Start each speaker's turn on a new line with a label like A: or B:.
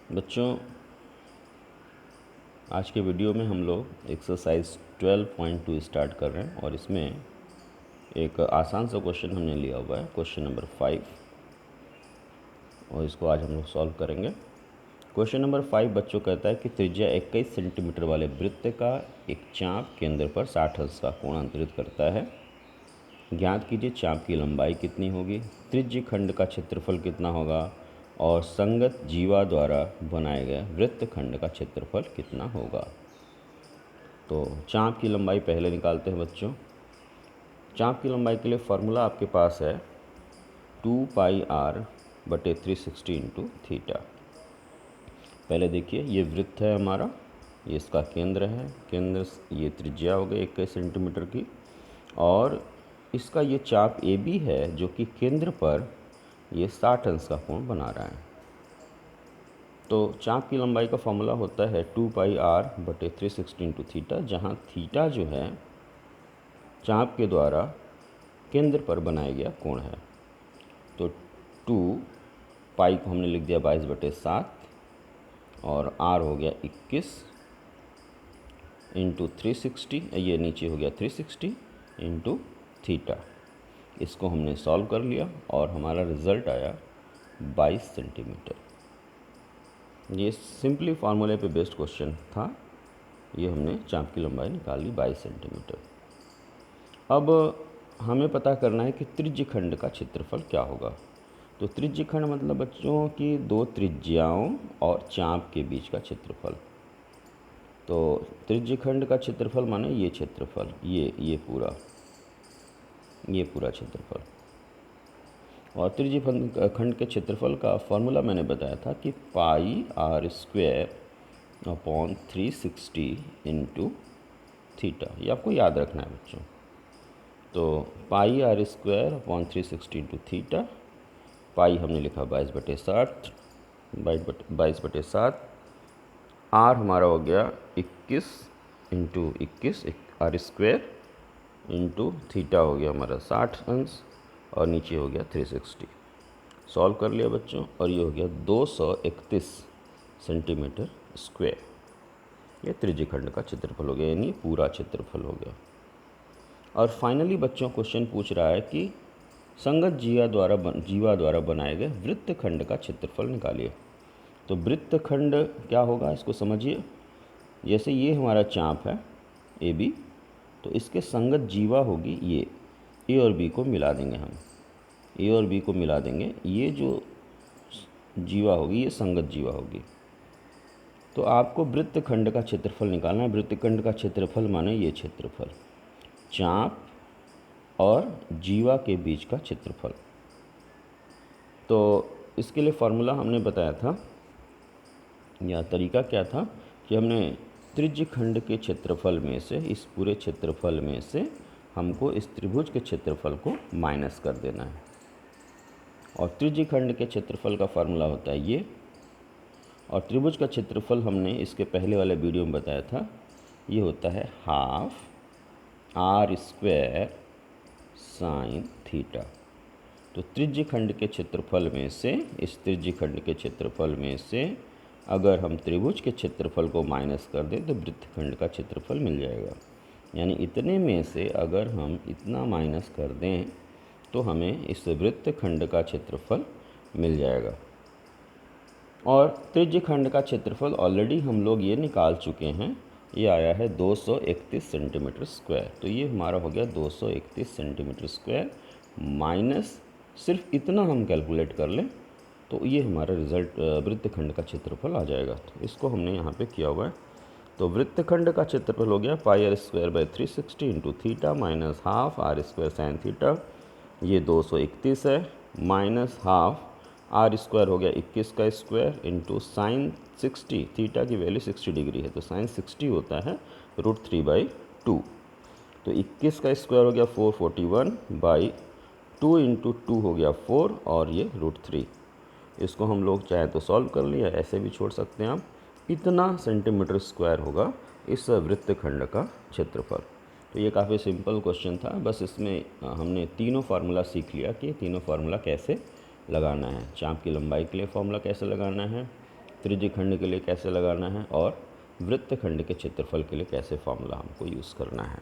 A: बच्चों, आज के वीडियो में हम लोग एक्सरसाइज 12.2 स्टार्ट कर रहे हैं और इसमें एक आसान सा क्वेश्चन हमने लिया हुआ है, क्वेश्चन नंबर 5, और इसको आज हम लोग सॉल्व करेंगे। क्वेश्चन नंबर 5 बच्चों कहता है कि त्रिज्या 21 सेंटीमीटर वाले वृत्त का एक चाप केंद्र पर 60 अंश का कोण अंतरित करता है। ज्ञात कीजिए चाप की लंबाई कितनी होगी, त्रिज्य खंड का क्षेत्रफल कितना होगा और संगत जीवा द्वारा बनाए गए वृत्त खंड का क्षेत्रफल कितना होगा। तो चाप की लंबाई पहले निकालते हैं बच्चों। चाप की लंबाई के लिए फॉर्मूला आपके पास है 2πr/360 इंटू थीटा। पहले देखिए, ये वृत्त है हमारा, ये इसका केंद्र है, केंद्र ये त्रिज्या हो गई 21 सेंटीमीटर की, और इसका ये चाप ए बी है जो कि केंद्र पर ये 60 अंश का कोण बना रहा है। तो चाप की लंबाई का फॉर्मूला होता है 2πr/360 इंटू थीटा, जहाँ थीटा जो है चाप के द्वारा केंद्र पर बनाया गया कोण है। तो 2 पाई को हमने लिख दिया 22/7 और r हो गया 21 इंटू 360, ये नीचे हो गया 360 इंटू थीटा। इसको हमने सॉल्व कर लिया और हमारा रिज़ल्ट आया 22 सेंटीमीटर। ये सिंपली फार्मूले पे बेस्ड क्वेश्चन था। ये हमने चाप की लंबाई निकाल ली 22 सेंटीमीटर। अब हमें पता करना है कि त्रिज्य खंड का क्षेत्रफल क्या होगा। तो त्रिज्य खंड मतलब बच्चों की दो त्रिज्याओं और चाप के बीच का क्षेत्रफल। तो त्रिज्य खंड का क्षेत्रफल माने ये क्षेत्रफल, ये पूरा क्षेत्रफल। और त्रिज्य खंड के क्षेत्रफल का फॉर्मूला मैंने बताया था कि πr²/360 इंटू थीटा। ये आपको याद रखना है बच्चों। तो πr²/360 इंटू थीटा, पाई हमने लिखा 22/7, आर हमारा हो गया 21 इंटू 21 r² इंटू थीटा हो गया हमारा 60 अंश और नीचे हो गया 360। सॉल्व कर लिया बच्चों और ये हो गया 231 सेंटीमीटर स्क्वायर। ये त्रिज्य खंड का क्षेत्रफल हो गया, यानी पूरा क्षेत्रफल हो गया। और फाइनली बच्चों क्वेश्चन पूछ रहा है कि संगत जीवा द्वारा बनाए गए वृत्त खंड का क्षेत्रफल निकालिए। तो वृत्त खंड क्या होगा इसको समझिए। जैसे ये हमारा चाप है ए बी, तो इसके संगत जीवा होगी ये, ए और बी को मिला देंगे हम, ए और बी को मिला देंगे, ये जो जीवा होगी ये संगत जीवा होगी। तो आपको वृत्त खंड का क्षेत्रफल निकालना है। वृत्त खंड का क्षेत्रफल माने ये क्षेत्रफल, चाप और जीवा के बीच का क्षेत्रफल। तो इसके लिए फॉर्मूला हमने बताया था, या तरीका क्या था कि हमने त्रिज्य खंड के क्षेत्रफल में से, इस पूरे क्षेत्रफल में से हमको इस त्रिभुज के क्षेत्रफल को माइनस कर देना है। और त्रिज्य खंड के क्षेत्रफल का फार्मूला होता है ये, और त्रिभुज का क्षेत्रफल हमने इसके पहले वाले वीडियो में बताया था, ये होता है ½ r² sin थीटा। तो त्रिज्य खंड के क्षेत्रफल में से, इस त्रिज्य खंड के क्षेत्रफल में से अगर हम त्रिभुज के क्षेत्रफल को माइनस कर दें तो वृत्त खंड का क्षेत्रफल मिल जाएगा। यानी इतने में से अगर हम इतना माइनस कर दें तो हमें इस वृत्त खंड का क्षेत्रफल मिल जाएगा। और त्रिज्य खंड का क्षेत्रफल ऑलरेडी हम लोग ये निकाल चुके हैं, ये आया है 231 सेंटीमीटर स्क्वायर। तो ये हमारा हो गया 231 सेंटीमीटर स्क्वायर माइनस सिर्फ इतना हम कैलकुलेट कर लें तो ये हमारा रिज़ल्ट वृत्त खंड का क्षेत्रफल आ जाएगा। तो इसको हमने यहाँ पे किया हुआ है। तो वृत्त खंड का क्षेत्रफल हो गया πr²/360 into theta minus ½ r² sin theta, ये 231 है, माइनस ½ r² हो गया 21 का स्क्वायर इंटू साइन 60, थीटा की वैल्यू 60 डिग्री है तो साइन 60 होता है √3/2। तो 21 का स्क्वायर हो गया 441/2 इंटू 2 हो गया 4 और ये √3। इसको हम लोग चाहे तो सॉल्व कर लिया, ऐसे भी छोड़ सकते हैं आप। इतना सेंटीमीटर स्क्वायर होगा इस वृत्त खंड का क्षेत्रफल। तो ये काफ़ी सिंपल क्वेश्चन था। बस इसमें हमने तीनों फार्मूला सीख लिया कि तीनों फार्मूला कैसे लगाना है। चाप की लंबाई के लिए फार्मूला कैसे लगाना है, त्रिज्यखंड के लिए कैसे लगाना है और वृत्तखंड के क्षेत्रफल के लिए कैसे फॉर्मूला हमको यूज़ करना है।